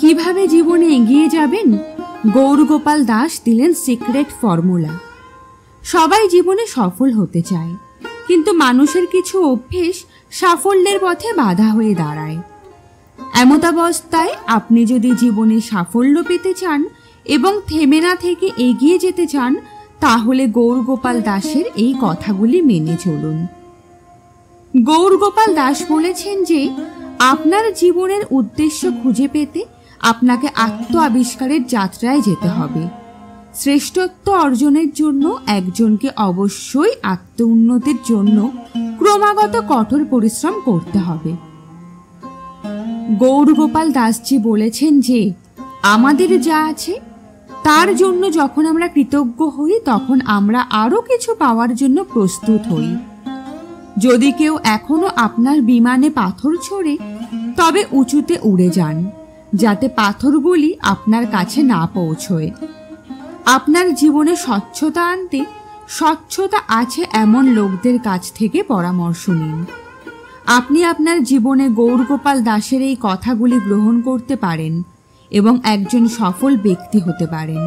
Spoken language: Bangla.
কিভাবে জীবনে এগিয়ে যাবেন, গৌরগোপাল দাস দিলেন সিক্রেট ফর্মুলা। সবাই জীবনে সফল হতে চায়, কিন্তু মানুষের কিছু অভ্যেস সাফল্যের পথে বাধা হয়ে দাঁড়ায়। এমতাবস্থায় আপনি যদি জীবনে সাফল্য পেতে চান এবং থেমে না থেকে এগিয়ে যেতে চান, তাহলে গৌরগোপাল দাসের এই কথাগুলি মেনে চলুন। গৌরগোপাল দাস বলেছেন যে আপনার জীবনের উদ্দেশ্য খুঁজে পেতে আপনাকে আত্ম আবিষ্কারের যাত্রায় যেতে হবে। শ্রেষ্ঠত্ব অর্জনের জন্য একজনকে অবশ্যই আত্ম উন্নতির জন্য ক্রমাগত কঠোর পরিশ্রম করতে হবে। গৌরগোপাল দাসজি বলেছেন যে আমাদের যা আছে তার জন্য যখন আমরা কৃতজ্ঞ হই, তখন আমরা আরো কিছু পাওয়ার জন্য প্রস্তুত হই। যদি কেউ এখনো আপনার বিমানে পাথর ছোড়ে, তবে উঁচুতে উড়ে যান, যাতে পাথরগুলি আপনার কাছে না পৌঁছয়। আপনার জীবনে স্বচ্ছতা আনতে স্বচ্ছতা আছে এমন লোকদের কাছ থেকে পরামর্শ নিন। আপনি আপনার জীবনে গৌরগোপাল দাসের এই কথাগুলি গ্রহণ করতে পারেন এবং একজন সফল ব্যক্তি হতে পারেন।